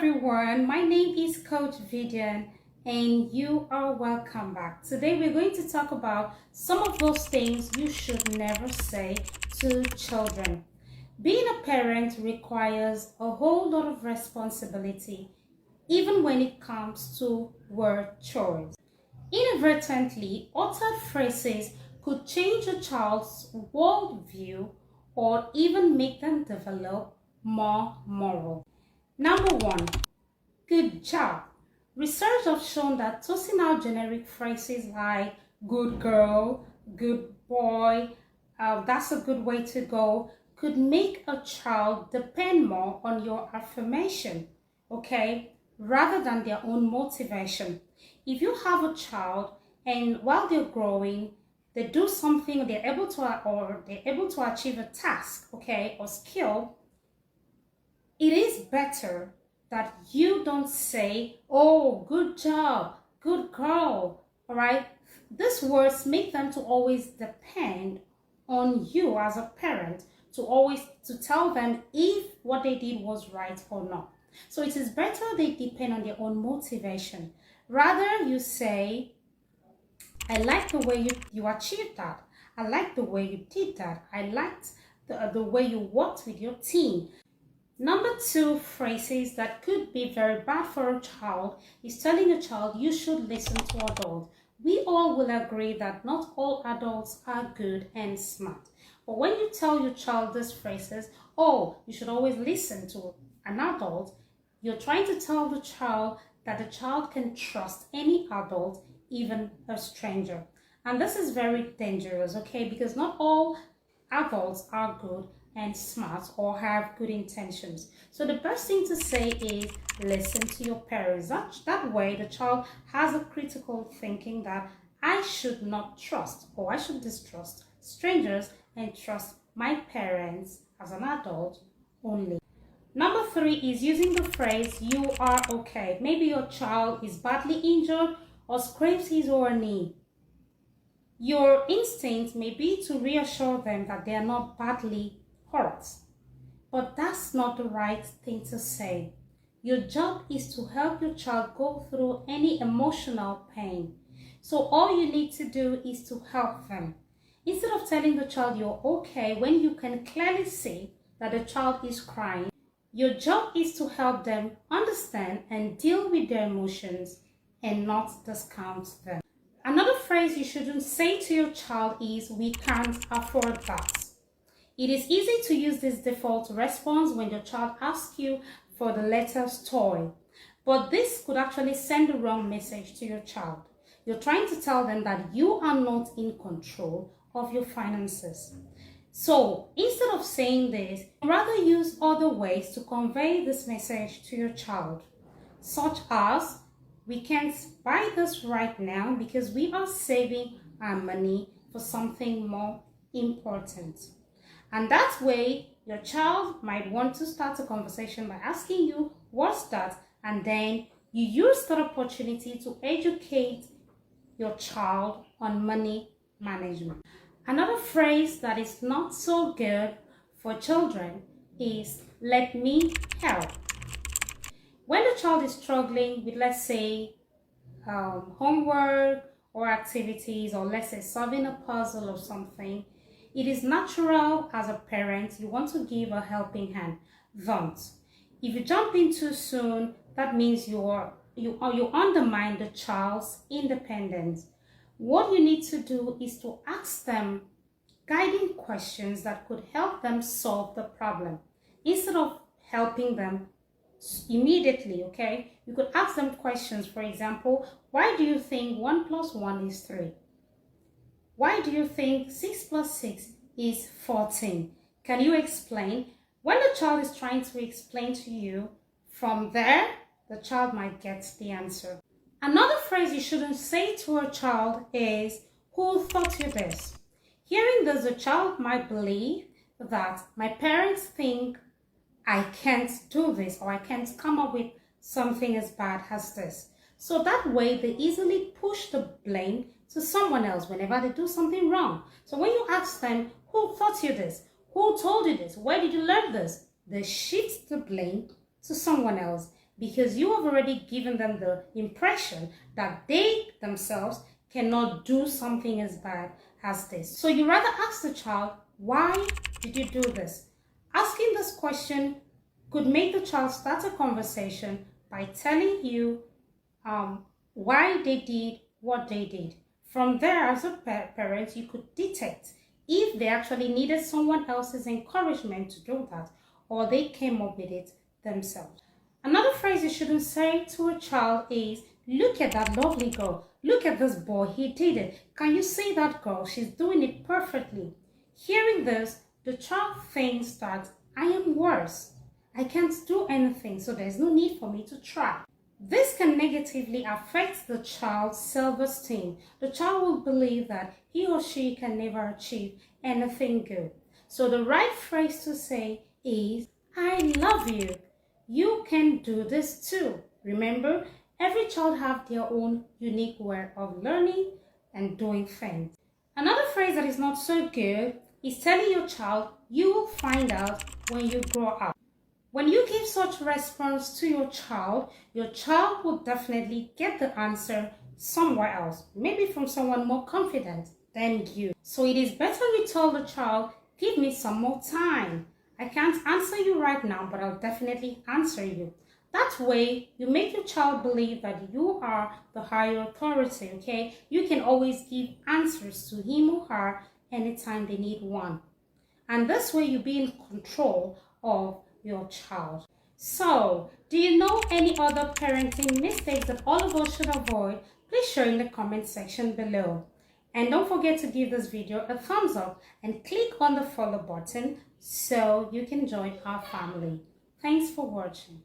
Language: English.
everyone, my name is Coach Vivian and you are welcome back. Today we're going to talk about some of those things you should never say to children. Being a parent requires a whole lot of responsibility, even when it comes to word choice. Inadvertently uttered phrases could change a child's worldview or even make them develop more moral. Number one, good job. Research has shown that tossing out generic phrases like good girl, good boy, that's a good way to go, could make a child depend more on your affirmation, okay, rather than their own motivation. If you have a child and while they're growing, they do something, they're able to achieve a task, okay, or skill, it is better that you don't say, oh, good job, good girl, all right? These words make them to always depend on you as a parent, to tell them if what they did was right or not. So it is better they depend on their own motivation. Rather, you say, I like the way you achieved that. I like the way you did that. I liked the way you worked with your team. Number two, phrases that could be very bad for a child is telling a child you should listen to adults. We all will agree that not all adults are good and smart. But when you tell your child these phrases, oh, you should always listen to an adult, you're trying to tell the child that the child can trust any adult, even a stranger. And this is very dangerous, okay? Because not all adults are good and smart or have good intentions. So the best thing to say is listen to your parents. That way the child has a critical thinking that I should not trust or I should distrust strangers and trust my parents as an adult only. Number three is using the phrase you are okay. Maybe your child is badly injured or scrapes his or her knee. Your instinct may be to reassure them that they are not badly hurt, but that's not the right thing to say. Your job is to help your child go through any emotional pain. So all you need to do is to help them. Instead of telling the child you're okay when you can clearly see that the child is crying, your job is to help them understand and deal with their emotions and not discount them. Another phrase you shouldn't say to your child is, we can't afford that. It is easy to use this default response when your child asks you for the latest toy, but this could actually send the wrong message to your child. You're trying to tell them that you are not in control of your finances. So instead of saying this, rather use other ways to convey this message to your child, such as, we can't buy this right now because we are saving our money for something more important. And that way, your child might want to start a conversation by asking you, what's that? And then you use that opportunity to educate your child on money management. Another phrase that is not so good for children is, let me help. When the child is struggling with, let's say, homework or activities, or let's say solving a puzzle or something, it is natural as a parent, you want to give a helping hand. Don't. If you jump in too soon, that means you undermine the child's independence. What you need to do is to ask them guiding questions that could help them solve the problem. Instead of helping them immediately, okay? You could ask them questions. For example, why do you think 1 plus 1 is 3? Why do you think 6 plus 6 is 14? Can you explain? When the child is trying to explain to you, from there, the child might get the answer. Another phrase you shouldn't say to a child is, who taught you this? Hearing this, the child might believe that my parents think I can't do this, or I can't come up with something as bad as this. So that way, they easily push the blame to someone else whenever they do something wrong. So when you ask them, who taught you this? Who told you this? Where did you learn this? They shift the blame to someone else. because you have already given them the impression that they themselves cannot do something as bad as this. So you rather ask the child, why did you do this? Asking this question could make the child start a conversation by telling you why they did what they did. From there, as a parent, you could detect if they actually needed someone else's encouragement to do that, or they came up with it themselves. Another phrase you shouldn't say to a child is, look at that lovely girl. Look at this boy, he did it. Can you see that girl? She's doing it perfectly. Hearing this, the child thinks that I am worse. I can't do anything, so there's no need for me to try. This can negatively affect the child's self-esteem. The child will believe that he or she can never achieve anything good. So the right phrase to say is, I love you. You can do this too. Remember, every child has their own unique way of learning and doing things. Another phrase that is not so good is telling your child, you will find out when you grow up. When you give such response to your child will definitely get the answer somewhere else, maybe from someone more confident than you. So it is better you tell the child, give me some more time. I can't answer you right now, but I'll definitely answer you. That way, you make your child believe that you are the higher authority, okay? You can always give answers to him or her anytime they need one. And this way, you be in control of your child. So, do you know any other parenting mistakes that all of us should avoid? Please share in the comment section below. And don't forget to give this video a thumbs up and click on the follow button so you can join our family. Thanks for watching.